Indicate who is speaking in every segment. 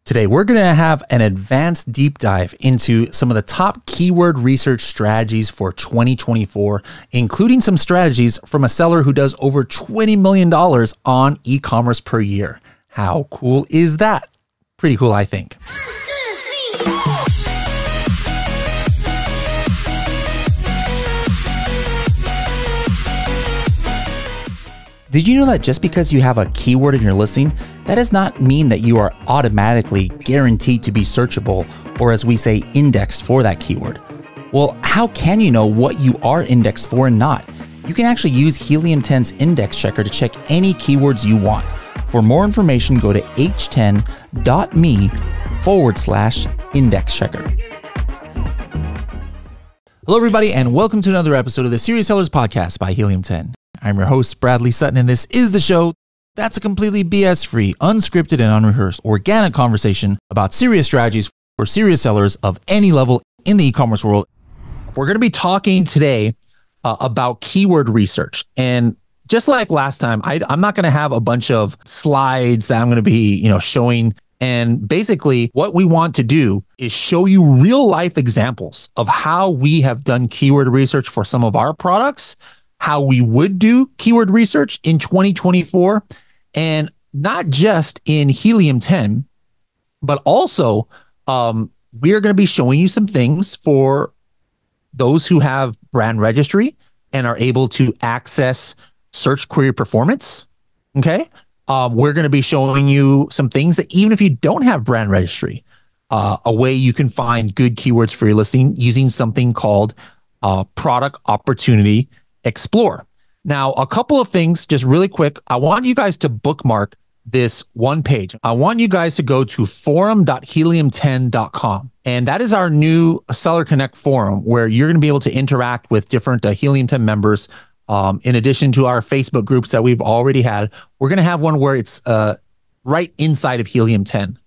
Speaker 1: Today, we're going to have an advanced deep dive into some of the top keyword research strategies for 2024, including some strategies from a seller who does over $20 million on e-commerce per year. How cool is that? Pretty cool, I think. Did you know that just because you have a keyword in your listing, that does not mean that you are automatically guaranteed to be searchable, or as we say, indexed for that keyword? Well, how can you know what you are indexed for and not? You can actually use Helium 10's index checker to check any keywords you want. For more information, go to h10.me/index checker. Hello, everybody, and welcome to another episode of the Serious Sellers Podcast by Helium 10. I'm your host, Bradley Sutton, and this is the show that's a completely BS-free, unscripted, and unrehearsed organic conversation about serious strategies for serious sellers of any level in the e-commerce world. We're going to be talking today about keyword research. And just like last time, I'm not going to have a bunch of slides that I'm going to be, showing. And basically, what we want to do is show you real life examples of how we have done keyword research for some of our products, how we would do keyword research in 2024, and not just in Helium 10, but also we are going to be showing you some things for those who have brand registry and are able to access search query performance. Okay. We're going to be showing you some things that even if you don't have brand registry, a way you can find good keywords for your listing using something called Product Opportunity Explore. Now, a couple of things just really quick. I want you guys to bookmark this one page. I want you guys to go to forum.helium10.com. And that is our new Seller Connect forum where you're going to be able to interact with different Helium 10 members. In addition to our Facebook groups that we've already had, we're going to have one where it's right inside of Helium 10.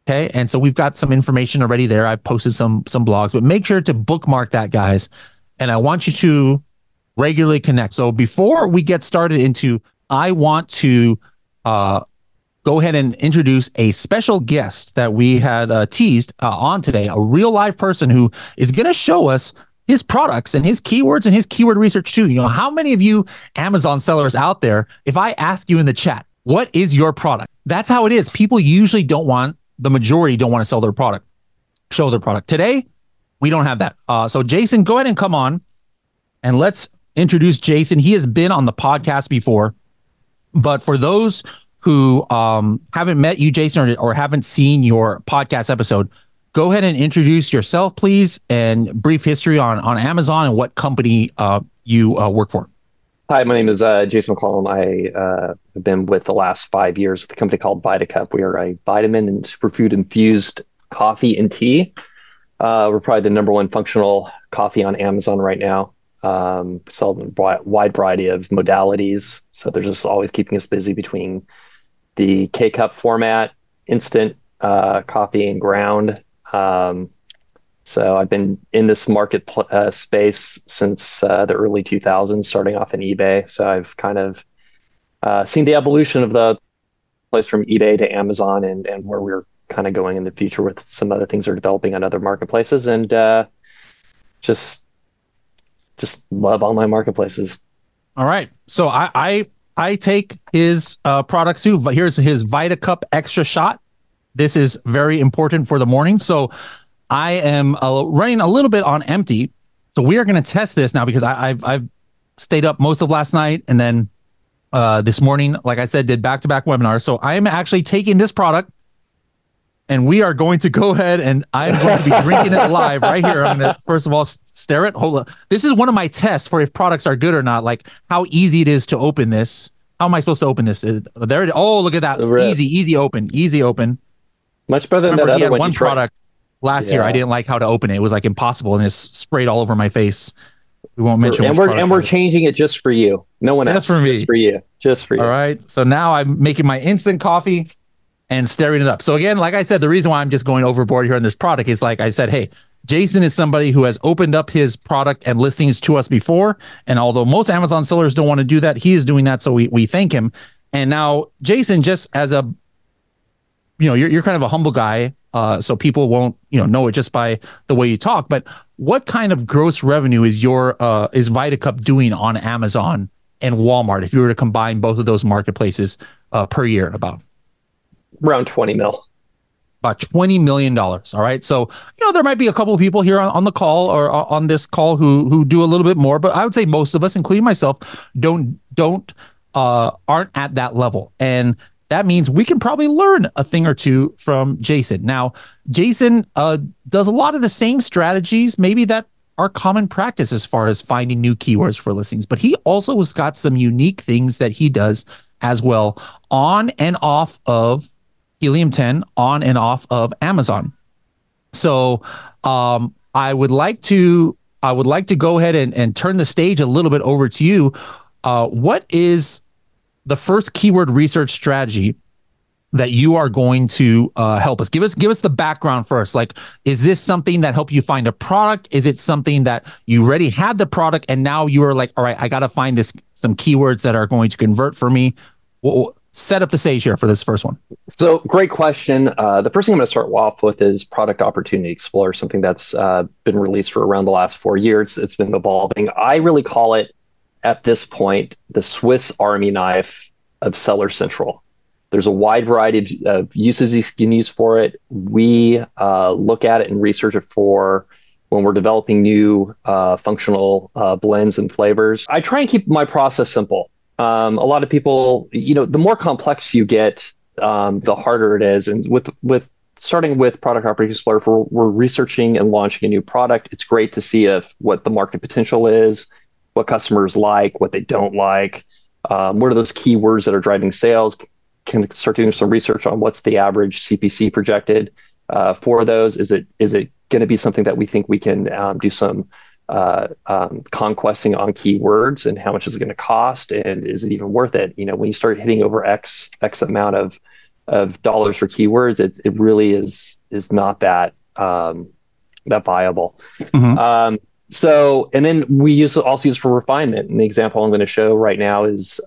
Speaker 1: Okay. And so we've got some information already there. I've posted some blogs, but make sure to bookmark that, guys. And I want you to regularly connect. So before we get started I want to go ahead and introduce a special guest that we had teased on today, a real live person who is going to show us his products and his keywords and his keyword research too. How many of you Amazon sellers out there, if I ask you in the chat, what is your product? That's how it is. People usually the majority don't want to show their product. Today, we don't have that. So Jason, go ahead and come on and let's introduce Jason. He has been on the podcast before, but for those who haven't met you, Jason, or haven't seen your podcast episode, go ahead and introduce yourself, please, and brief history on Amazon and what company you work for.
Speaker 2: Hi, my name is Jason McCollum. I have been with the last 5 years with a company called VitaCup. We are a vitamin and superfood infused coffee and tea. We're probably the number one functional coffee on Amazon right now. Sell a wide variety of modalities. So they're just always keeping us busy between the K-Cup format, instant coffee and ground. So I've been in this market space since the early 2000s, starting off in eBay. So I've kind of seen the evolution of the place from eBay to Amazon and where we're kind of going in the future with some other things that are developing on other marketplaces, and just love all my marketplaces.
Speaker 1: All right. So I take his products too. Here's his VitaCup Extra Shot. This is very important for the morning. So I am running a little bit on empty. So we are going to test this now because I've stayed up most of last night. And then this morning, like I said, did back-to-back webinars. So I am actually taking this product and we are going to go ahead and I'm going to be drinking it live right here. I'm going to, first of all, stare it. Hold up. This is one of my tests for if products are good or not, like how easy it is to open this. How am I supposed to open this? There it is. Oh, look at that. Easy open.
Speaker 2: Much better than that other one.
Speaker 1: One product last year. I didn't like how to open it. It was like impossible and it's sprayed all over my face. We won't mention.
Speaker 2: And we're changing it just for you. No one else.
Speaker 1: Just for me.
Speaker 2: Just for you.
Speaker 1: All right. So now I'm making my instant coffee and stirring it up. So again, like I said, the reason why I'm just going overboard here on this product is, like I said, hey, Jason is somebody who has opened up his product and listings to us before. And although most Amazon sellers don't want to do that, he is doing that. So we thank him. And now Jason, just as a you're kind of a humble guy, so people won't know it just by the way you talk. But what kind of gross revenue is is VitaCup doing on Amazon and Walmart if you were to combine both of those marketplaces per year? About
Speaker 2: around 20 mil.
Speaker 1: About $20 million. All right. So, there might be a couple of people here on the call or on this call who do a little bit more, but I would say most of us, including myself, aren't at that level. And that means we can probably learn a thing or two from Jason. Now, Jason does a lot of the same strategies, maybe that are common practice as far as finding new keywords for listings, but he also has got some unique things that he does as well on and off of Helium 10, on and off of Amazon. So I would like to go ahead and turn the stage a little bit over to you. What is the first keyword research strategy that you are going to help us? Give us the background first. Like, is this something that helped you find a product? Is it something that you already had the product and now you are like, all right, I got to find some keywords that are going to convert for me? Well, set up the stage here for this first one.
Speaker 2: So great question. The first thing I'm going to start off with is Product Opportunity Explorer, something that's been released for around the last 4 years. It's been evolving. I really call it, at this point, the Swiss Army knife of Seller Central. There's a wide variety of uses you can use for it. We look at it and research it for when we're developing new functional blends and flavors. I try and keep my process simple. A lot of people, the more complex you get, the harder it is. And with starting with Product Opportunity Explorer, we're researching and launching a new product. It's great to see what the market potential is, what customers like, what they don't like, what are those keywords that are driving sales. Can start doing some research on what's the average CPC projected for those. Is it going to be something that we think we can do some conquesting on keywords, and how much is it going to cost, and is it even worth it? When you start hitting over X amount of dollars for keywords, it really is not that viable. Mm-hmm. And then we also use for refinement. And the example I'm going to show right now is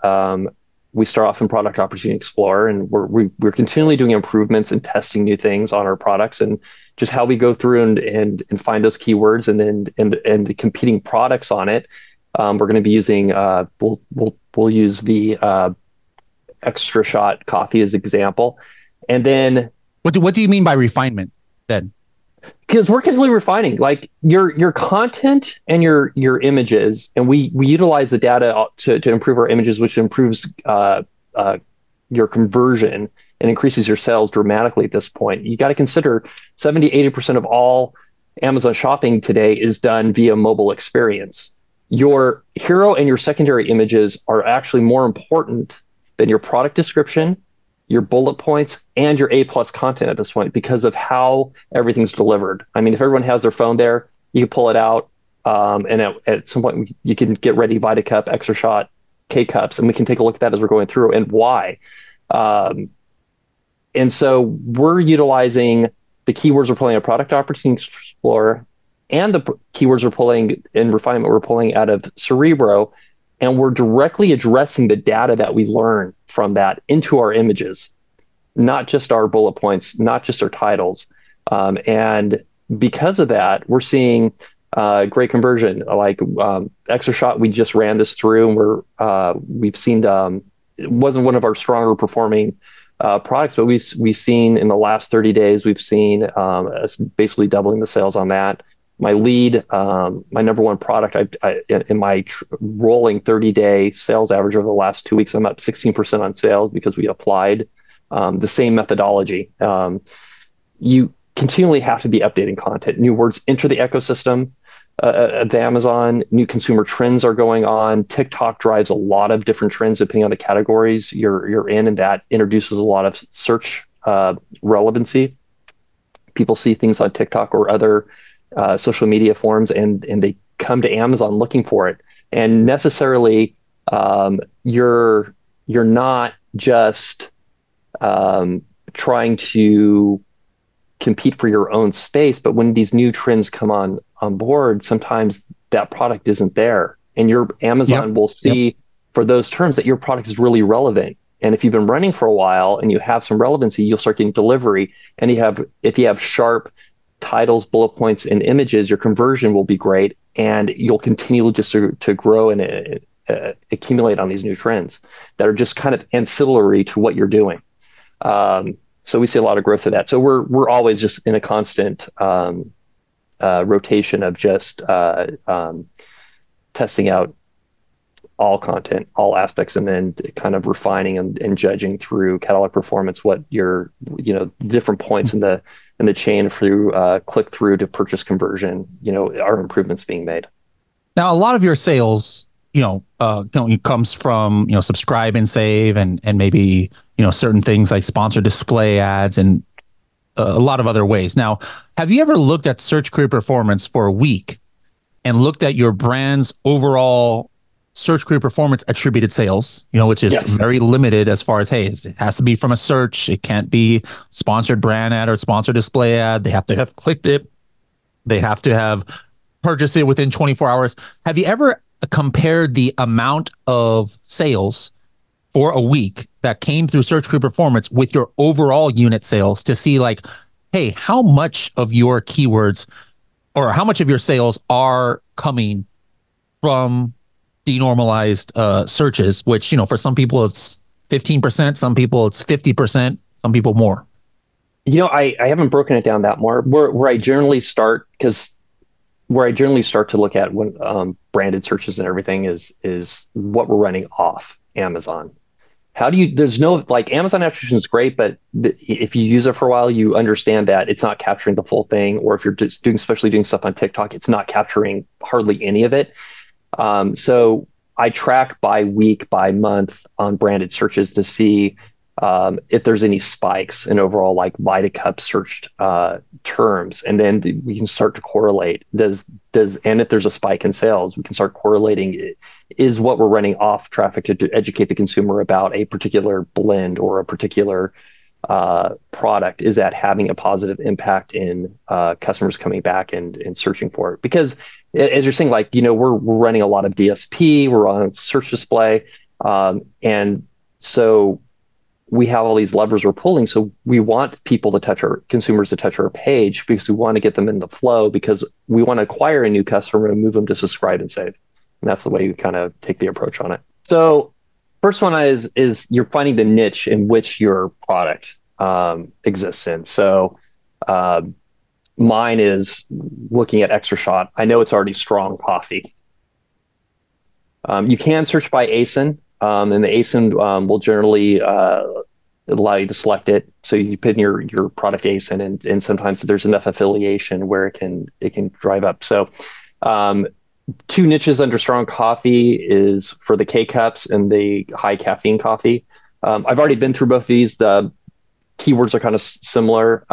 Speaker 2: we start off in Product Opportunity Explorer, and we're continually doing improvements and testing new things on our products, and just how we go through and find those keywords, and the competing products on it. We're going to be using we'll use the Extra Shot coffee as example, and then
Speaker 1: what do you mean by refinement then?
Speaker 2: Because we're continually refining, like your content and your images, and we utilize the data to improve our images, which improves your conversion and increases your sales dramatically at this point. You got to consider 70-80% of all Amazon shopping today is done via mobile experience. Your hero and your secondary images are actually more important than your product description, your bullet points, and your A+ content at this point, because of how everything's delivered. I mean, if everyone has their phone there, you can pull it out, and at some point you can get ready VitaCup, Extra Shot, K-Cups, and we can take a look at that as we're going through and why. And so we're utilizing the keywords we're pulling at Product Opportunity Explorer and the keywords we're pulling in Refinement, we're pulling out of Cerebro, and we're directly addressing the data that we learn from that into our images, not just our bullet points, not just our titles. And because of that, we're seeing great conversion. Like Extra Shot, we just ran this through, and we've seen it wasn't one of our stronger performing products, but we've seen in the last 30 days, we've seen us basically doubling the sales on that. My lead, my number one product, in my rolling 30-day sales average over the last 2 weeks, I'm up 16% on sales because we applied the same methodology. You continually have to be updating content. New words enter the ecosystem of Amazon. New consumer trends are going on. TikTok drives a lot of different trends depending on the categories you're in, and that introduces a lot of search relevancy. People see things on TikTok or other social media forums, and they come to Amazon looking for it. And necessarily, you're not just trying to compete for your own space, but when these new trends come on board, sometimes that product isn't there, and your Amazon will see for those terms that your product is really relevant. And if you've been running for a while and you have some relevancy, you'll start getting delivery. And if you have sharp titles, bullet points, and images, your conversion will be great, and you'll continue just to grow and accumulate on these new trends that are just kind of ancillary to what you're doing. So we see a lot of growth of that. So we're always just in a constant rotation of just testing out all content, all aspects, and then kind of refining and judging through catalog performance what your different points in the chain through click through to purchase conversion, are improvements being made.
Speaker 1: Now, a lot of your sales, comes from subscribe and save, and maybe certain things like sponsored display ads and a lot of other ways. Now, have you ever looked at search query performance for a week and looked at your brand's overall search query performance attributed sales, which is very limited as far as, hey, it has to be from a search. It can't be sponsored brand ad or sponsored display ad. They have to have clicked it. They have to have purchased it within 24 hours. Have you ever compared the amount of sales for a week that came through search query performance with your overall unit sales to see like, hey, how much of your keywords or how much of your sales are coming from denormalized searches, which, for some people it's 15%, some people it's 50%, some people more.
Speaker 2: I haven't broken it down that more. Where I generally start, to look at when branded searches and everything is what we're running off Amazon. There's no, like, Amazon attribution is great, but if you use it for a while, you understand that it's not capturing the full thing. Or if you're just especially doing stuff on TikTok, it's not capturing hardly any of it. So I track by week, by month on branded searches to see if there's any spikes in overall like VitaCup searched terms, and then we can start to correlate. And if there's a spike in sales, we can start correlating. Is what we're running off traffic to educate the consumer about a particular blend or a particular product? Is that having a positive impact in customers coming back and searching for it? Because as you're saying, like, we're running a lot of DSP, we're on search display, and so we have all these levers we're pulling. So we want consumers to touch our page because we want to get them in the flow, because we want to acquire a new customer and move them to subscribe and save. And that's the way we kind of take the approach on it. So first one is you're finding the niche in which your product exists in. So mine is looking at Extra Shot. I know it's already strong coffee. You can search by ASIN, and the ASIN will generally allow you to select it. So you put in your product ASIN, and sometimes there's enough affiliation where it can drive up. So two niches under strong coffee is for the K-Cups and the high caffeine coffee. I've already been through both of these. The keywords are kind of similar.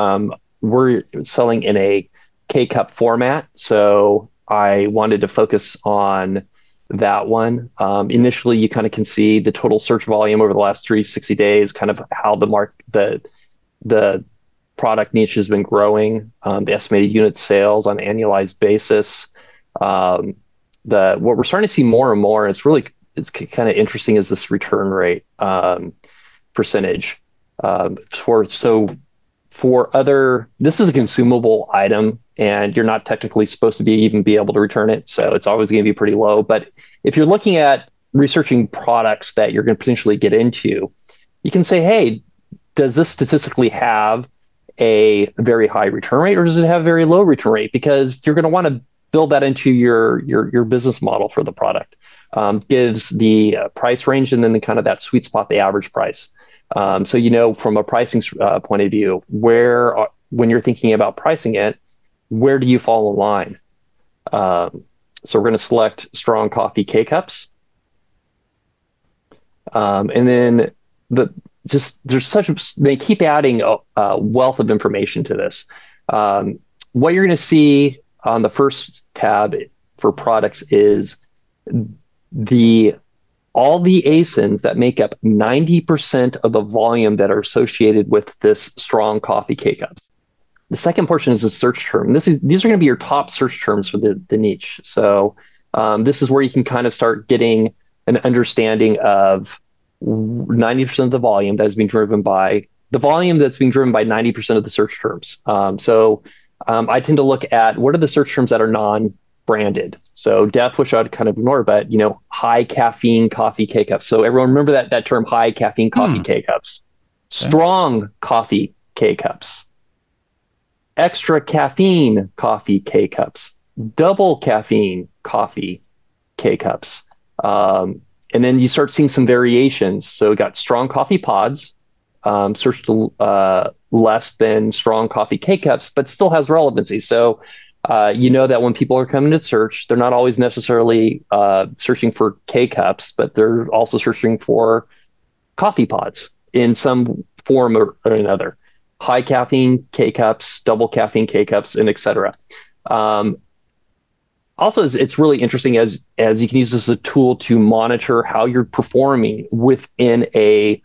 Speaker 2: We're selling in a K-Cup format, so I wanted to focus on that one. Initially, you kind of can see the total search volume over the last 360 days, kind of how the product niche has been growing, the estimated unit sales on an annualized basis. What we're starting to see more and more, it's kind of interesting, is this return rate percentage. This is a consumable item, and you're not technically supposed to even be able to return it, so it's always going to be pretty low. But if you're looking at researching products that you're going to potentially get into, you can say, hey, does this statistically have a very high return rate, or does it have a very low return rate? Because you're going to want to build that into your business model for the product. Gives the price range, and then the kind of that sweet spot, the average price. So, from a pricing point of view, when you're thinking about pricing it, where do you fall in line? So we're going to select strong coffee K-Cups. And then they keep adding a wealth of information to this. What you're going to see on the first tab for products is all the ASINs that make up 90% of the volume that are associated with this strong coffee K-Cups. The second portion is the search term. These are going to be your top search terms for the niche. So this is where you can kind of start getting an understanding of 90% of the volume that is being driven by the volume that's being driven by 90% of the search terms. I tend to look at what are the search terms that are non-branded. So death, which I'd kind of ignore, but high caffeine coffee K-cups. So everyone remember that term, high caffeine coffee K-cups.
Speaker 1: Okay.
Speaker 2: Strong coffee K-cups. Extra caffeine coffee K-cups. Double caffeine coffee K-cups. And then you start seeing some variations. So got strong coffee pods, searched less than strong coffee K-cups, but still has relevancy. So that when people are coming to search, they're not always necessarily searching for K-cups, but they're also searching for coffee pods in some form or another. High caffeine K-cups, double caffeine K-cups, and et cetera. Also, it's really interesting as you can use this as a tool to monitor how you're performing within a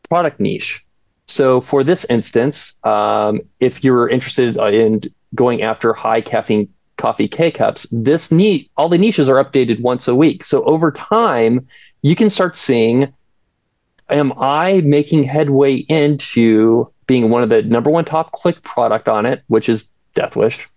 Speaker 2: product niche. So for this instance, if you're interested in going after high caffeine coffee K-cups, all the niches are updated once a week. So over time, you can start seeing, am I making headway into being one of the number one top click product on it, which is Death Wish.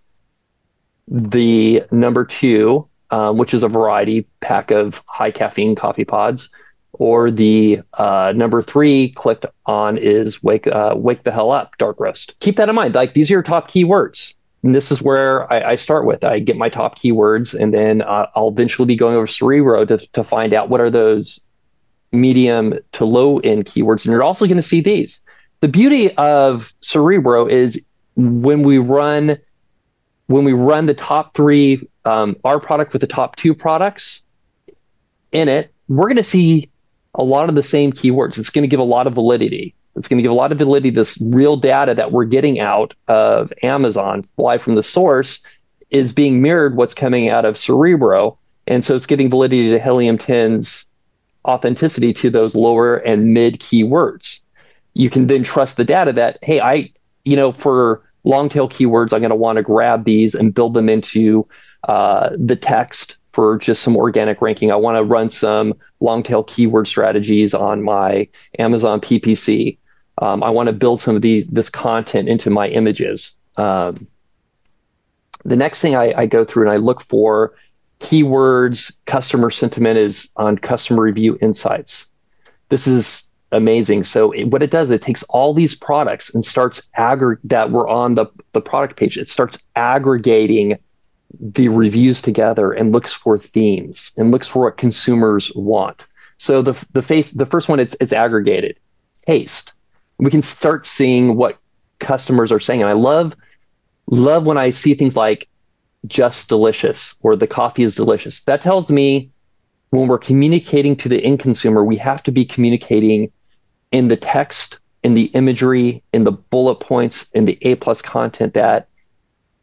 Speaker 2: The number two, which is a variety pack of high caffeine coffee pods, or the number three clicked on is Wake the Hell Up Dark Roast. Keep that in mind. Like, these are your top keywords. And this is where I start with. I get my top keywords, and then I'll eventually be going over Cerebro to find out what are those medium to low end keywords. And you're also going to see these. The beauty of Cerebro is when we run the top three, our product with the top two products in it, we're going to see a lot of the same keywords. It's going to give a lot of validity. It's going to give a lot of validity. This real data that we're getting out of Amazon, live from the source, is being mirrored what's coming out of Cerebro. And so it's giving validity to Helium 10's authenticity to those lower and mid keywords. You can then trust the data that, hey, for long tail keywords, I'm going to want to grab these and build them into the text for just some organic ranking. I want to run some long tail keyword strategies on my Amazon PPC. I want to build some of this content into my images. The next thing I go through and I look for keywords, customer sentiment is on customer review insights. This is amazing. So what it does, it takes all these products and starts that were on the product page. It starts aggregating the reviews together and looks for themes and looks for what consumers want. So the first one, it's aggregated. Taste. We can start seeing what customers are saying. And I love when I see things like just delicious or the coffee is delicious. That tells me when we're communicating to the end consumer, we have to be communicating in the text, in the imagery, in the bullet points, in the A+ content that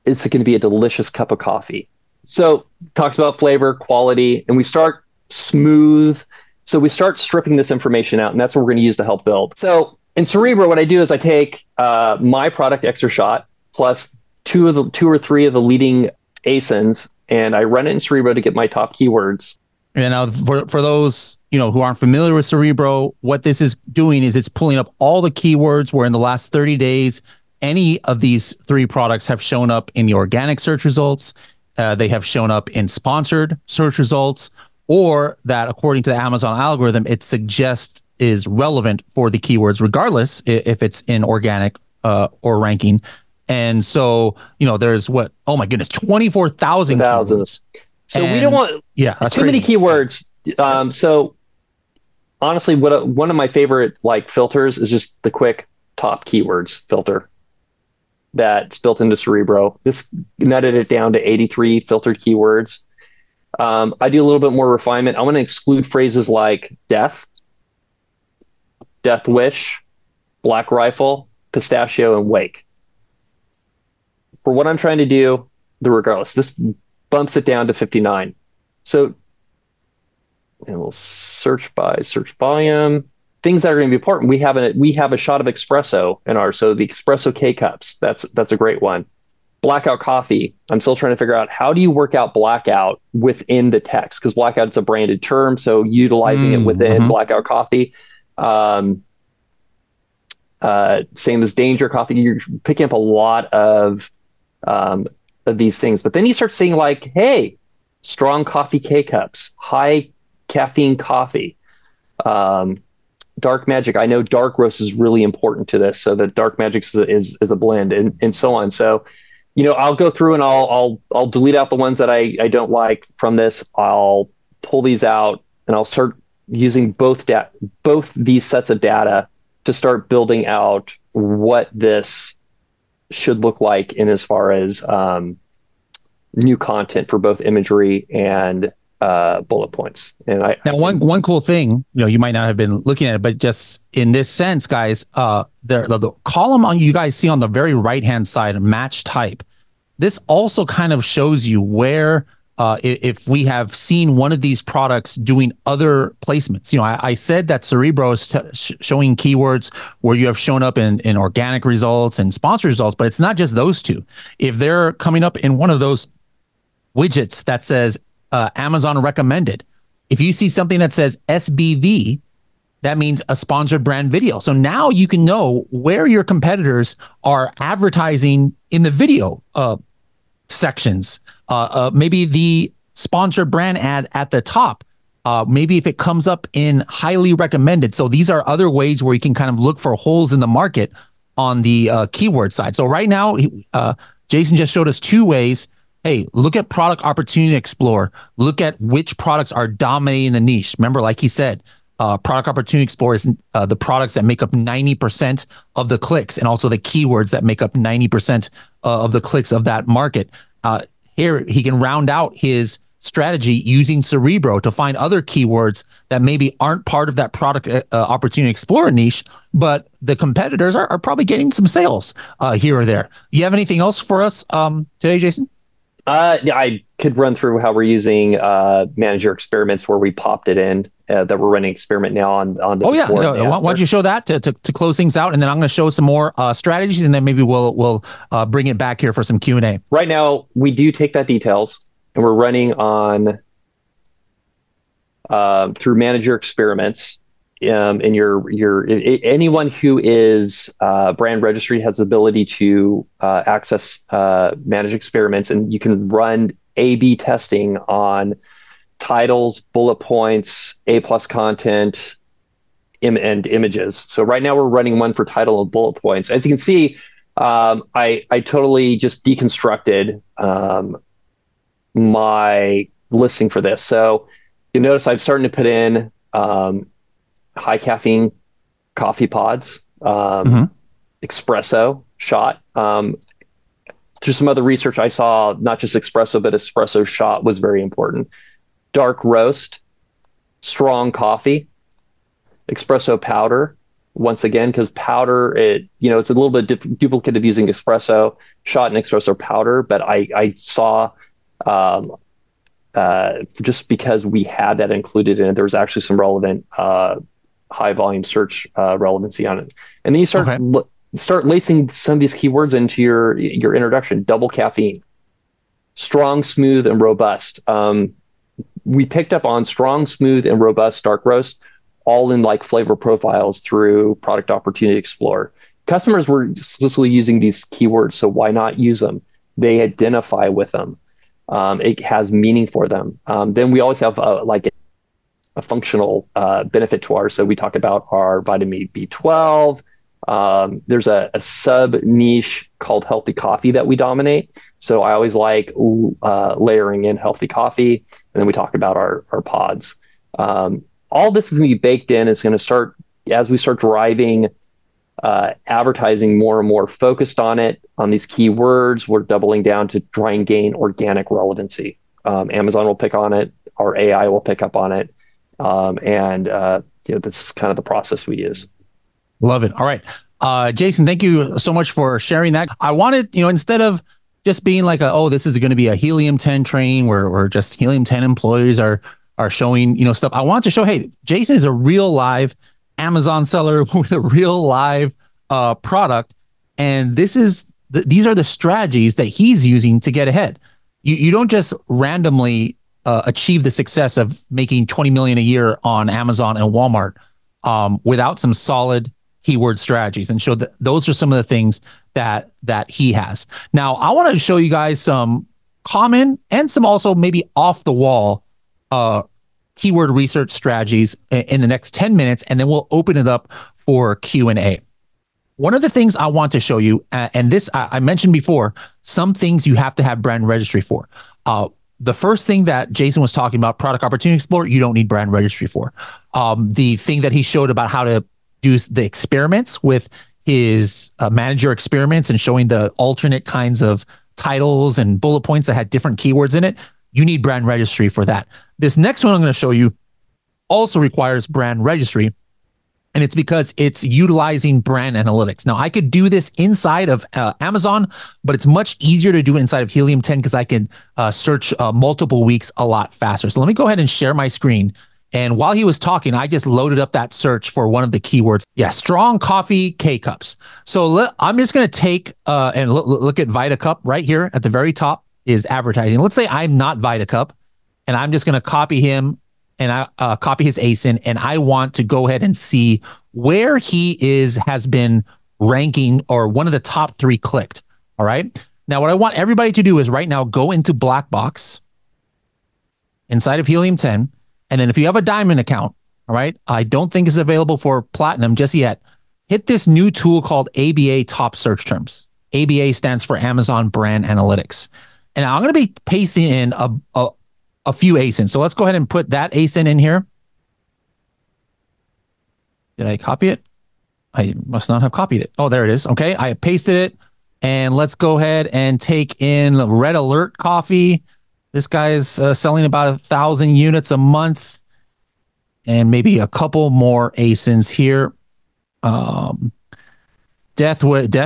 Speaker 2: it's going to be a delicious cup of coffee. So talks about flavor, quality, and we start smooth. So we start stripping this information out, and that's what we're going to use to help build. So in Cerebro, what I do is I take my product Extra Shot plus two or three of the leading ASINs, and I run it in Cerebro to get my top keywords.
Speaker 1: And now for those who aren't familiar with Cerebro, what this is doing is it's pulling up all the keywords where in the last 30 days, any of these three products have shown up in the organic search results. They have shown up in sponsored search results, or that according to the Amazon algorithm, it suggests is relevant for the keywords, regardless if it's in organic or ranking. And so, there's oh my goodness, 24,000 keywords.
Speaker 2: So we don't want too many keywords. So honestly, one of my favorite filters is just the quick top keywords filter that's built into Cerebro. This nutted it down to 83 filtered keywords. I do a little bit more refinement. I want to exclude phrases like death wish, black rifle, pistachio, and wake. For what I'm trying to do, regardless, this bumps it down to 59. So, and we'll search by search volume. Things that are going to be important. We have a shot of espresso in ours. So the espresso K-cups, that's a great one. Blackout coffee. I'm still trying to figure out how do you work out blackout within the text, because blackout is a branded term. So utilizing it within blackout coffee. Um, Same as Danger Coffee. You're picking up a lot of these things, but then you start seeing like, hey, strong coffee K cups, high caffeine coffee, dark magic. I know dark roast is really important to this, so that dark magic is a blend, and so on. So, I'll go through and I'll delete out the ones that I don't like from this. I'll pull these out and I'll start using both these sets of data to start building out what this should look like in as far as new content for both imagery and bullet points. And
Speaker 1: one cool thing, you might not have been looking at it, but just in this sense, guys, the column on you guys see on the very right hand side, match type. This also kind of shows you where if we have seen one of these products doing other placements. I said that Cerebro is showing keywords where you have shown up in organic results and sponsored results, but it's not just those two. If they're coming up in one of those widgets that says Amazon recommended, if you see something that says SBV, that means a sponsored brand video. So now you can know where your competitors are advertising in the video sections. Maybe the sponsored brand ad at the top. Maybe if it comes up in highly recommended. So these are other ways where you can kind of look for holes in the market on the keyword side. So right now, Jason just showed us two ways. Hey, look at product opportunity explorer. Look at which products are dominating the niche. Remember, like he said, product opportunity explorer is the products that make up 90% of the clicks, and also the keywords that make up 90% of the clicks of that market. Here, he can round out his strategy using Cerebro to find other keywords that maybe aren't part of that product opportunity explorer niche, but the competitors are probably getting some sales here or there. You have anything else for us today, Jason?
Speaker 2: Yeah, I could run through how we're using manager experiments where we popped it in that we're running experiment now on the
Speaker 1: why don't you show that to close things out, and then I'm going to show some more strategies, and then maybe we'll bring it back here for some Q&A.
Speaker 2: Right now, we do take that details and we're running on through manager experiments. And anyone who is brand registry has the ability to access manage experiments, and you can run A/B testing on titles, bullet points, A+ content, and images. So right now we're running one for title and bullet points. As you can see, I totally just deconstructed my listing for this. So you notice I'm starting to put in high caffeine coffee pods, espresso shot. Through some other research, I saw not just espresso, but espresso shot was very important. Dark roast, strong coffee, espresso powder. Once again, because powder, it's a little bit duplicative using espresso shot and espresso powder, but I saw just because we had that included in it, there was actually some relevant high volume search relevancy on it. And then you start lacing some of these keywords into your introduction. Double caffeine, strong, smooth, and robust. We picked up on strong, smooth, and robust dark roast, all in like flavor profiles through Product Opportunity Explorer. Customers were explicitly using these keywords, so why not use them? They identify with them. It has meaning for them. Then we always have a functional benefit to ours. So we talk about our vitamin B12. There's a sub niche called healthy coffee that we dominate. So I always like layering in healthy coffee. And then we talk about our pods. All this is going to be baked in. It's going to start as we start driving advertising more and more focused on it, on these keywords. We're doubling down to try and gain organic relevancy. Amazon will pick on it. Our AI will pick up on it. This is kind of the process we use.
Speaker 1: Love it. All right. Jason, thank you so much for sharing that. I wanted, instead of just being like, this is going to be a Helium 10 training where just Helium 10 employees are showing, stuff. I want to show, hey, Jason is a real live Amazon seller with a real live product. And these are the strategies that he's using to get ahead. You don't just randomly achieve the success of making 20 million a year on Amazon and Walmart without some solid keyword strategies, and show that those are some of the things that he has. Now, I want to show you guys some common and some also maybe off the wall keyword research strategies in the next 10 minutes, and then we'll open it up for Q&A. One of the things I want to show you, and this I mentioned before, some things you have to have brand registry for. The first thing that Jason was talking about, Product Opportunity Explorer, you don't need brand registry for. The thing that he showed about how to do the experiments with his manager experiments and showing the alternate kinds of titles and bullet points that had different keywords in it, you need brand registry for that. This next one I'm going to show you also requires brand registry, and it's because it's utilizing brand analytics. Now, I could do this inside of Amazon, but it's much easier to do it inside of Helium 10 because I can search multiple weeks a lot faster. So let me go ahead and share my screen. And while he was talking, I just loaded up that search for one of the keywords. Yeah, strong coffee K-cups. So I'm just going to take and look at VitaCup right here at the very top is advertising. Let's say I'm not VitaCup, and I'm just going to copy him and I copy his ASIN, and I want to go ahead and see where he has been ranking or one of the top 3 clicked. All right. Now, what I want everybody to do is right now go into Black Box inside of Helium 10. And then if you have a Diamond account, all right, I don't think it's available for Platinum just yet. Hit this new tool called ABA Top Search Terms. ABA stands for Amazon Brand Analytics. And I'm going to be pasting in a few ASINs. So let's go ahead and put that ASIN in here. Did I copy it? I must not have copied it. Oh, there it is. Okay, I pasted it. And let's go ahead and take in Red Alert Coffee. This guy is selling about 1,000 units a month. And maybe a couple more ASINs here. Death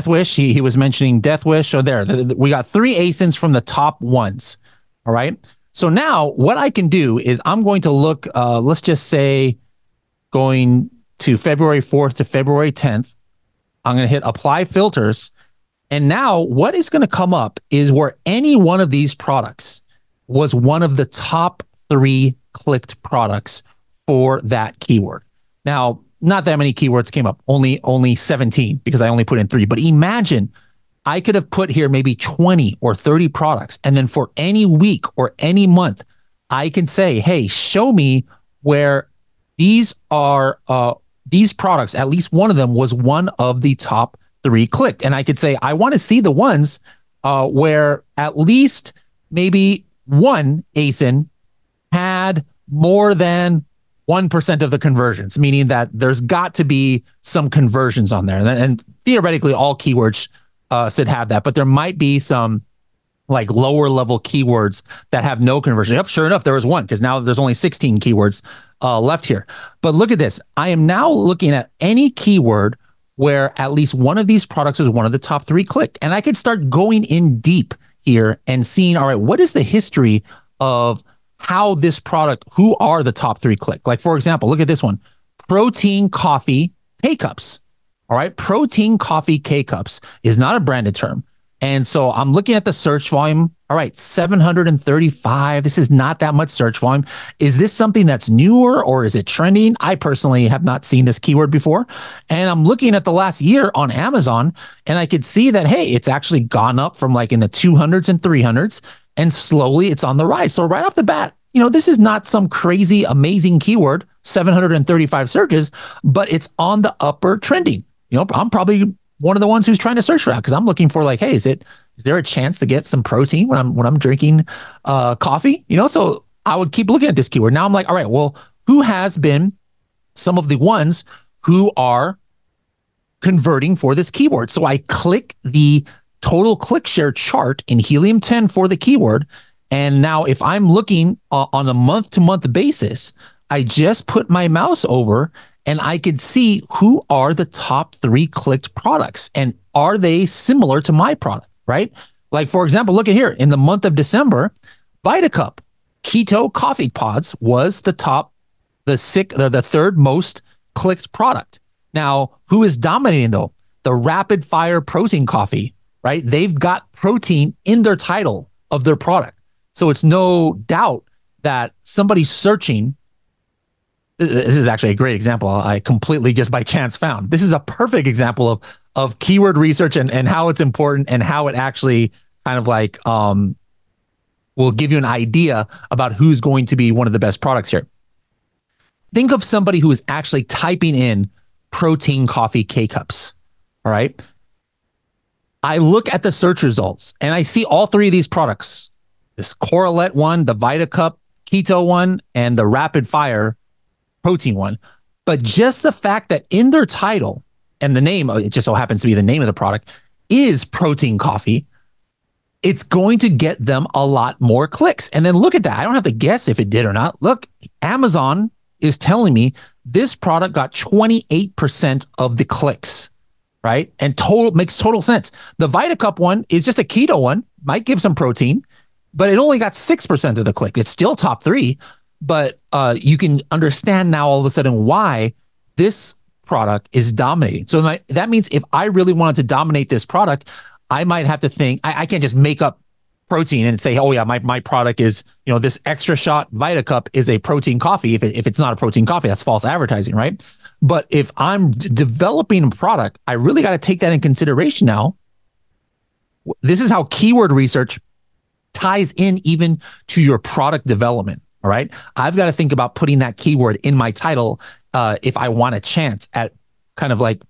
Speaker 1: Wish, he was mentioning Death Wish. So there, we got 3 ASINs from the top ones. All right. So now what I can do is I'm going to look, let's just say going to February 4th to February 10th. I'm going to hit apply filters. And now what is going to come up is where any one of these products was one of the top 3 clicked products for that keyword. Now, not that many keywords came up, only 17 because I only put in 3. But imagine I could have put here maybe 20 or 30 products. And then for any week or any month, I can say, hey, show me where these are, these products, at least one of them was one of the top 3 clicked. And I could say, I want to see the ones where at least maybe one ASIN had more than 1% of the conversions, meaning that there's got to be some conversions on there. And theoretically, all keywords should have that, but there might be some like lower level keywords that have no conversion. Yep, sure enough, there was one because now there's only 16 keywords left here. But look at this. I am now looking at any keyword where at least one of these products is one of the top 3 clicked. And I could start going in deep here and seeing, all right, what is the history of how this product, who are the top 3 click? Like, for example, look at this one, protein coffee K-cups. All right, protein coffee K-cups is not a branded term. And so I'm looking at the search volume. All right, 735. This is not that much search volume. Is this something that's newer or is it trending? I personally have not seen this keyword before. And I'm looking at the last year on Amazon and I could see that, hey, it's actually gone up from like in the 200s and 300s. And slowly it's on the rise. So right off the bat, you know, this is not some crazy, amazing keyword, 735 searches, but it's on the upper trending. You know, I'm probably one of the ones who's trying to search for that because I'm looking for like, hey, is there a chance to get some protein when I'm drinking coffee? You know, so I would keep looking at this keyword. Now I'm like, all right, well, who has been some of the ones who are converting for this keyword? So I click the total click share chart in Helium 10 for the keyword. And now if I'm looking on a month-to-month basis, I just put my mouse over and I could see who are the top 3 clicked products and are they similar to my product, right? Like, for example, look at here. In the month of December, VitaCup Keto Coffee Pods was the third most clicked product. Now, who is dominating though? The Rapid Fire Protein Coffee, right? They've got protein in their title of their product. So it's no doubt that somebody's searching This is actually a great example. I completely just by chance found. This is a perfect example of keyword research and how it's important and how it actually kind of like will give you an idea about who's going to be one of the best products here. Think of somebody who is actually typing in protein coffee K-Cups. All right. I look at the search results and I see all three of these products, this Correlate one, the VitaCup Keto one, and the Rapid Fire protein one. But just the fact that in their title and the name, it just so happens to be the name of the product, is protein coffee, it's going to get them a lot more clicks. And then look at that. I don't have to guess if it did or not. Look, Amazon is telling me this product got 28% of the clicks, right? And makes total sense. The VitaCup one is just a keto one, might give some protein, but it only got 6% of the click. It's still top 3, but you can understand now all of a sudden why this product is dominating. So that means if I really wanted to dominate this product, I might have to think, I can't just make up protein and say, oh yeah, my product is, this extra shot VitaCup is a protein coffee. If it's not a protein coffee, that's false advertising, right? But if I'm developing a product, I really got to take that in consideration now. This is how keyword research ties in even to your product development, all right? I've got to think about putting that keyword in my title if I want a chance at kind of like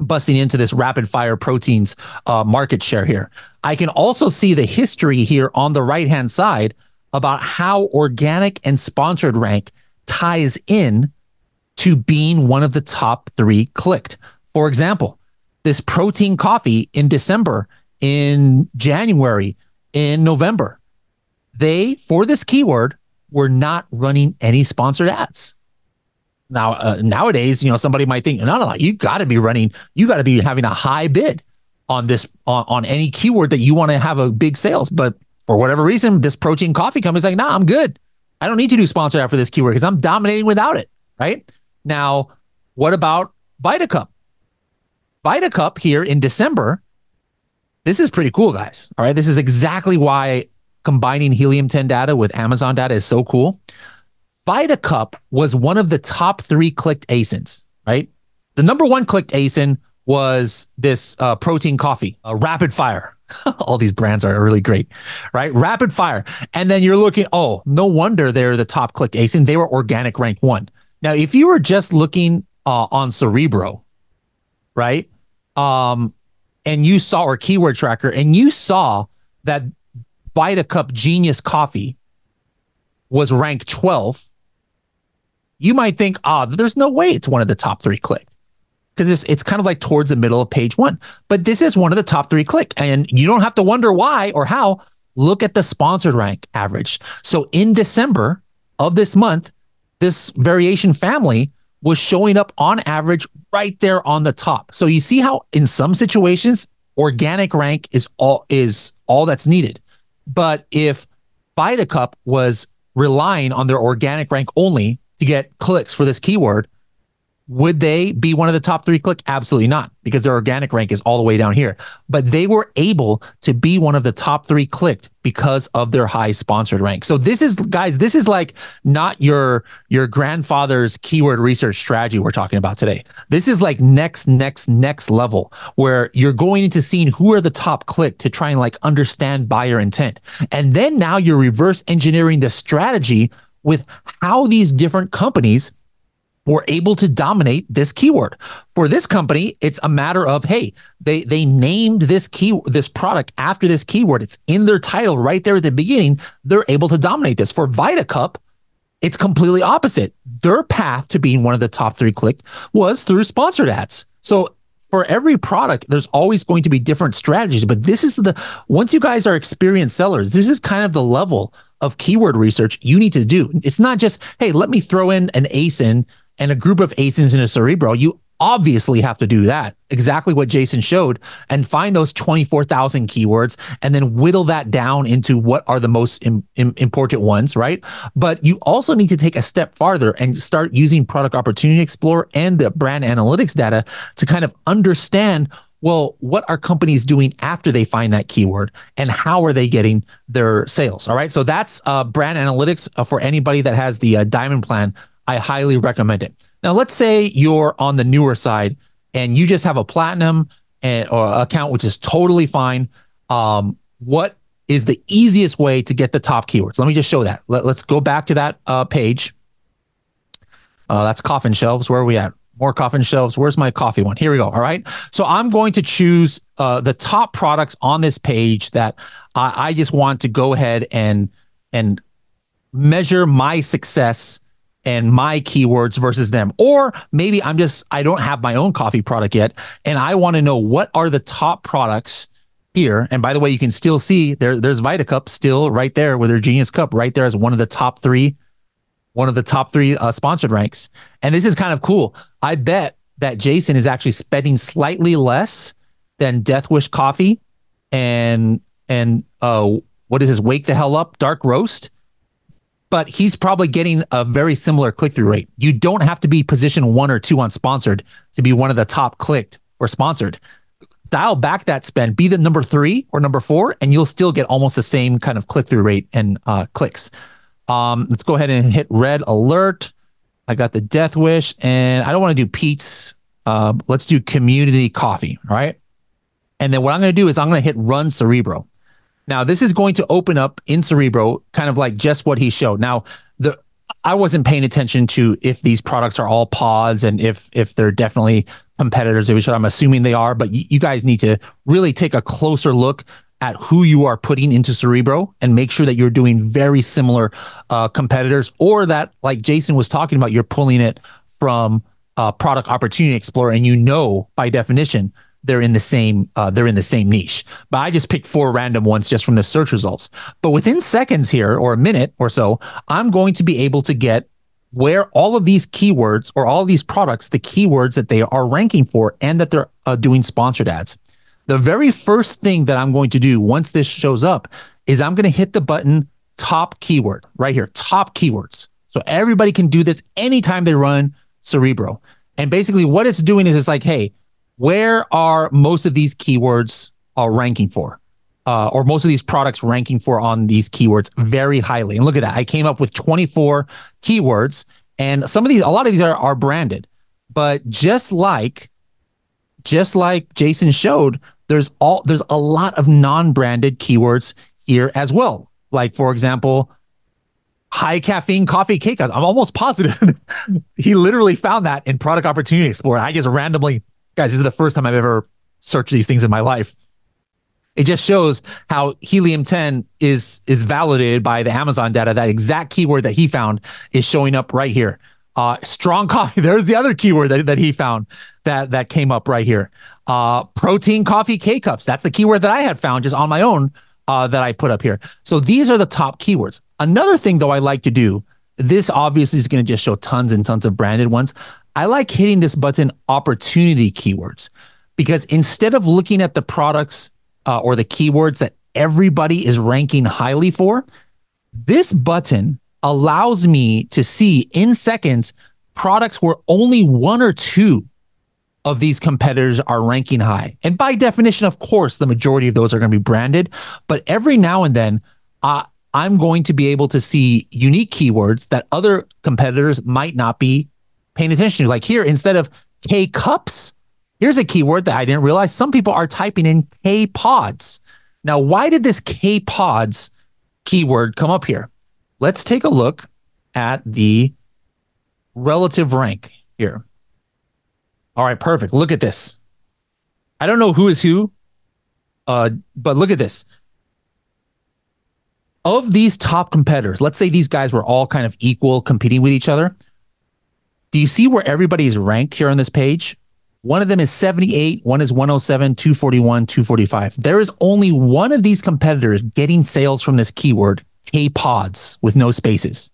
Speaker 1: busting into this rapid fire proteins market share here. I can also see the history here on the right-hand side about how organic and sponsored rank ties in to being one of the top 3 clicked. For example, this protein coffee in December, in January, in November, they, for this keyword, were not running any sponsored ads. Now, nowadays, somebody might think, no, you got to be having a high bid on this, on any keyword that you want to have a big sales. But for whatever reason, this protein coffee company is like, nah, I'm good. I don't need to do sponsored ad for this keyword because I'm dominating without it, right? Now, what about VitaCup? VitaCup here in December, this is pretty cool, guys. All right, this is exactly why combining Helium 10 data with Amazon data is so cool. VitaCup was one of the top 3 clicked ASINs, right? The number 1 clicked ASIN was this protein coffee, Rapid Fire. All these brands are really great, right? Rapid Fire. And then you're looking, oh, no wonder they're the top clicked ASIN. They were organic rank 1. Now, if you were just looking on Cerebro, right? And you saw, or Keyword Tracker, and you saw that VitaCup Genius Coffee was ranked 12th, you might think, there's no way it's one of the top 3 clicked, because it's kind of like towards the middle of page 1. But this is one of the top 3 click, and you don't have to wonder why or how. Look at the sponsored rank average. So in December of this month, this variation family was showing up on average right there on the top. So you see how in some situations, organic rank is all that's needed. But if VitaCup was relying on their organic rank only to get clicks for this keyword, would they be one of the top 3 click? Absolutely not, because their organic rank is all the way down here. But they were able to be one of the top 3 clicked because of their high sponsored rank. So this is, guys, this is like not your grandfather's keyword research strategy we're talking about today. This is like next level, where you're going into seeing who are the top click to try and like understand buyer intent. And then now you're reverse engineering the strategy with how these different companies were able to dominate this keyword. For this company, it's a matter of, hey, they named this product after this keyword. It's in their title right there at the beginning. They're able to dominate this. For VitaCup, it's completely opposite. Their path to being one of the top 3 clicked was through sponsored ads. So for every product, there's always going to be different strategies. But this is once you guys are experienced sellers, this is kind of the level of keyword research you need to do. It's not just, hey, let me throw in an ASIN and a group of ASINs in a Cerebro. You obviously have to do that, exactly what Jason showed, and find those 24,000 keywords and then whittle that down into what are the most important ones, right? But you also need to take a step farther and start using Product Opportunity Explorer and the brand analytics data to kind of understand, well, what are companies doing after they find that keyword and how are they getting their sales? All right. So that's brand analytics for anybody that has the Diamond plan. I highly recommend it. Now, let's say you're on the newer side and you just have a platinum or account, which is totally fine. What is the easiest way to get the top keywords? Let me just show that. Let's go back to that page. That's coffin shelves. Where are we at? More coffin shelves. Where's my coffee one? Here we go. All right. So I'm going to choose the top products on this page that I just want to go ahead and measure my success and my keywords versus them. Or maybe I don't have my own coffee product yet, and I want to know what are the top products here. And by the way, you can still see there's VitaCup still right there with their Genius Cup right there as one of the top three sponsored ranks. And this is kind of cool. I bet that Jason is actually spending slightly less than Death Wish Coffee and what is his Wake the Hell Up Dark Roast. But he's probably getting a very similar click-through rate. You don't have to be position 1 or 2 on sponsored to be one of the top clicked or sponsored. Dial back that spend, be the number 3 or number 4, and you'll still get almost the same kind of click-through rate and clicks. Let's go ahead and hit red alert. I got the Death Wish, and I don't want to do Pete's. Let's do Community Coffee, all right? And then what I'm going to do is I'm going to hit Run Cerebro. Now, this is going to open up in Cerebro, kind of like just what he showed. Now, I wasn't paying attention to if these products are all pods and if they're definitely competitors, which I'm assuming they are, but you guys need to really take a closer look at who you are putting into Cerebro and make sure that you're doing very similar competitors, or that, like Jason was talking about, you're pulling it from Product Opportunity Explorer, and by definition, they're in the same niche. But I just picked 4 random ones just from the search results. But within seconds here, or a minute or so, I'm going to be able to get where all of these keywords or all of these products, the keywords that they are ranking for and that they're doing sponsored ads. The very first thing that I'm going to do once this shows up is I'm going to hit the button top keyword right here, top keywords. So everybody can do this anytime they run Cerebro. And basically what it's doing is it's like, hey, where are most of these keywords ranking for? Or most of these products ranking for on these keywords very highly. And look at that. I came up with 24 keywords, and a lot of these are branded. But just like Jason showed, there's a lot of non-branded keywords here as well. Like, for example, high caffeine coffee cake. I'm almost positive he literally found that in Product Opportunity Explorer. I just randomly, guys, this is the first time I've ever searched these things in my life. It just shows how Helium 10 is validated by the Amazon data. That exact keyword that he found is showing up right here. Strong coffee. There's the other keyword that he found that came up right here. Protein coffee K-cups. That's the keyword that I had found just on my own that I put up here. So these are the top keywords. Another thing, though, I like to do, this obviously is going to just show tons and tons of branded ones. I like hitting this button, opportunity keywords, because instead of looking at the products or the keywords that everybody is ranking highly for, this button allows me to see in seconds products where only 1 or 2 of these competitors are ranking high. And by definition, of course, the majority of those are going to be branded. But every now and then, I'm going to be able to see unique keywords that other competitors might not be paying attention to. Like here, instead of K-cups, here's a keyword that I didn't realize some people are typing in K-pods. Now, why did this K-pods keyword come up here? Let's take a look at the relative rank here. All right, perfect. Look at this. I don't know who is who, but look at this. Of these top competitors, let's say these guys were all kind of equal, competing with each other. Do you see where everybody is ranked here on this page? One of them is 78, one is 107, 241, 245. There is only one of these competitors getting sales from this keyword, K-pods, with no spaces.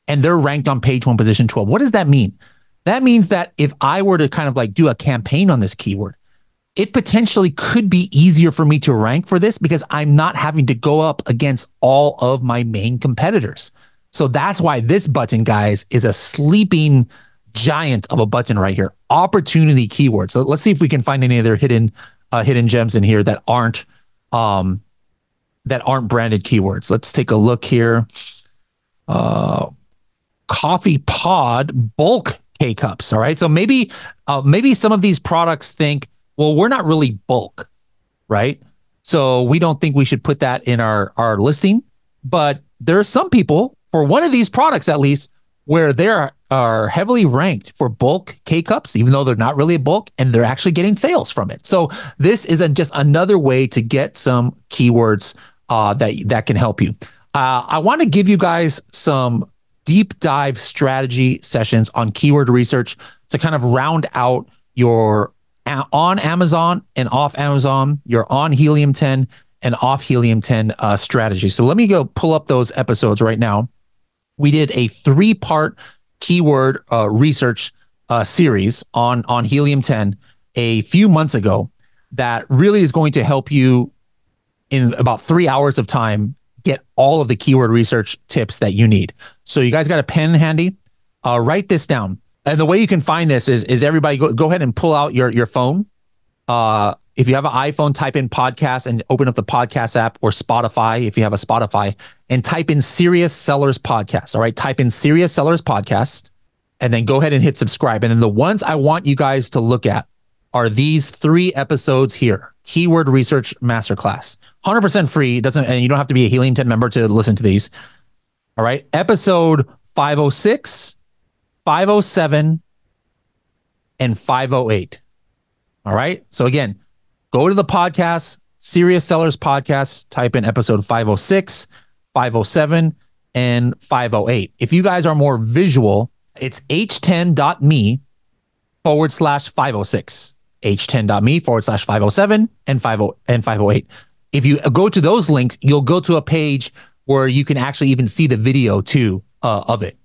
Speaker 1: And they're ranked on page 1, position 12. What does that mean? That means that if I were to kind of like do a campaign on this keyword, it potentially could be easier for me to rank for this because I'm not having to go up against all of my main competitors. So that's why this button, guys, is a sleeping giant of a button right here. Opportunity keywords. So let's see if we can find any other hidden gems in here that aren't branded keywords. Let's take a look here. coffee pod bulk K-cups. All right. So maybe some of these products think, well, we're not really bulk, right? So we don't think we should put that in our listing. But there are some people, for one of these products at least, where they are heavily ranked for bulk K-cups, even though they're not really a bulk, and they're actually getting sales from it. So this is just another way to get some keywords that can help you. I want to give you guys some deep dive strategy sessions on keyword research to kind of round out your on Amazon and off Amazon, your on Helium 10 and off Helium 10 strategy. So let me go pull up those episodes right now. We did a 3-part keyword research series on Helium 10 a few months ago that really is going to help you in about 3 hours of time get all of the keyword research tips that you need. So you guys got a pen handy? Write this down. And the way you can find this is everybody go ahead and pull out your phone. If you have an iPhone, type in podcast and open up the podcast app, or Spotify if you have a Spotify, and type in Serious Sellers Podcast. All right, type in Serious Sellers Podcast, and then go ahead and hit subscribe. And then the ones I want you guys to look at are these 3 episodes here. Keyword Research Masterclass, 100% free. And you don't have to be a Helium 10 member to listen to these. All right, episode 506, 507, and 508. All right, so again, go to the podcast, Serious Sellers Podcast, type in episode 506, 507, and 508. If you guys are more visual, it's h10.me/506, h10.me/507 and 508. If you go to those links, you'll go to a page where you can actually even see the video too of it.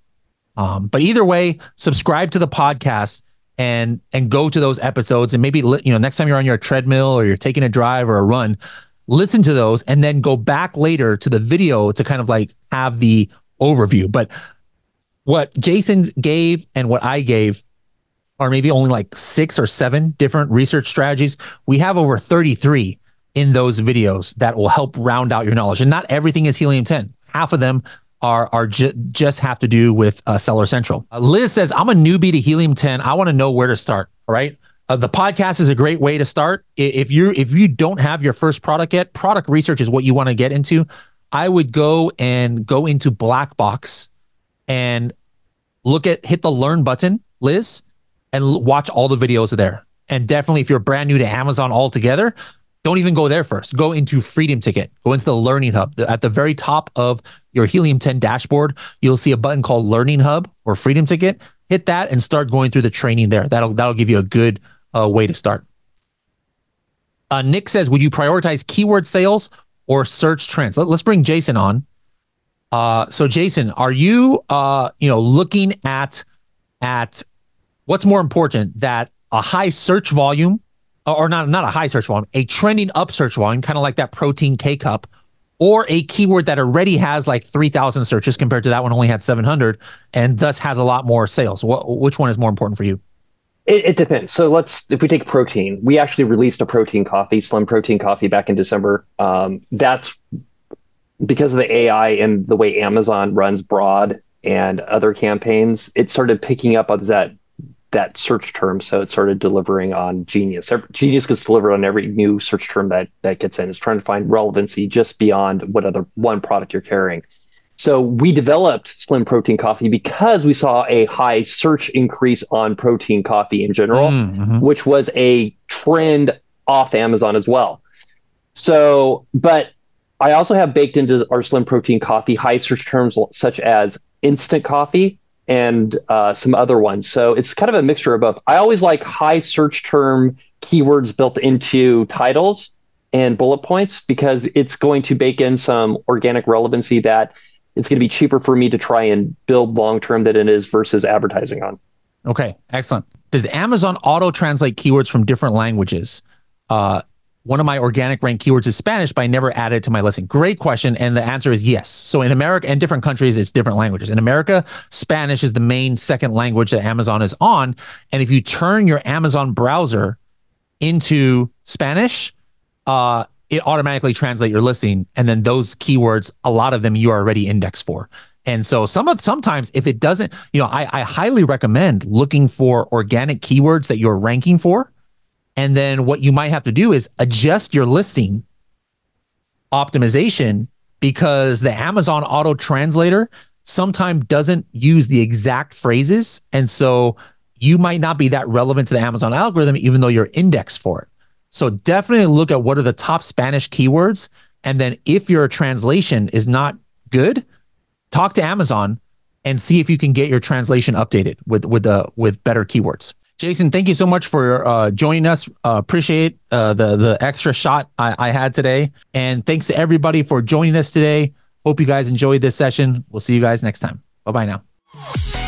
Speaker 1: But either way, subscribe to the podcast and go to those episodes, and maybe next time you're on your treadmill or you're taking a drive or a run, listen to those and then go back later to the video to kind of like have the overview. But what Jason gave and what I gave are maybe only like 6 or 7 different research strategies. We have over 33 in those videos that will help round out your knowledge. And not everything is Helium 10. Half of them just have to do with Seller Central. Liz says, I'm a newbie to Helium 10. I want to know where to start. All right. The podcast is a great way to start. If you don't have your first product yet, product research is what you want to get into. I would go into Black Box and hit the learn button, Liz, and watch all the videos there. And definitely, if you're brand new to Amazon altogether, don't even go there first. Go into Freedom Ticket. Go into the Learning Hub. At the very top of your Helium 10 dashboard, you'll see a button called Learning Hub or Freedom Ticket. Hit that and start going through the training there. That'll give you a good way to start. Nick says, would you prioritize keyword sales or search trends? Let's bring Jason on. So Jason, are you looking at what's more important, that a high search volume, or not a high search volume, a trending up search volume, kind of like that protein K-cup, or a keyword that already has like 3,000 searches compared to that one only had 700 and thus has a lot more sales? Which one is more important for you?
Speaker 2: It depends. So if we take protein, we actually released a protein coffee, slim protein coffee, back in December. That's because of the AI and the way Amazon runs broad and other campaigns. It started picking up on that search term, so it started delivering on Genius. Genius gets delivered on every new search term that gets in. It's trying to find relevancy just beyond what other one product you're carrying. So we developed Slim Protein Coffee because we saw a high search increase on protein coffee in general, which was a trend off Amazon as well. So, but I also have baked into our Slim Protein Coffee high search terms such as instant coffee and some other ones. So it's kind of a mixture of both. I always like high search term keywords built into titles and bullet points because it's going to bake in some organic relevancy that it's going to be cheaper for me to try and build long-term than it is versus advertising on.
Speaker 1: Okay, excellent. Does Amazon auto-translate keywords from different languages? One of my organic rank keywords is Spanish, but I never added it to my listing. Great question. And the answer is yes. So in America and different countries, it's different languages. In America, Spanish is the main second language that Amazon is on. And if you turn your Amazon browser into Spanish, it automatically translates your listing. And then those keywords, a lot of them you are already indexed for. And so sometimes if it doesn't, I highly recommend looking for organic keywords that you're ranking for. And then what you might have to do is adjust your listing optimization, because the Amazon auto translator sometimes doesn't use the exact phrases. And so you might not be that relevant to the Amazon algorithm, even though you're indexed for it. So definitely look at what are the top Spanish keywords. And then if your translation is not good, talk to Amazon and see if you can get your translation updated with better keywords. Jason, thank you so much for joining us. Appreciate the extra shot I had today. And thanks to everybody for joining us today. Hope you guys enjoyed this session. We'll see you guys next time. Bye-bye now.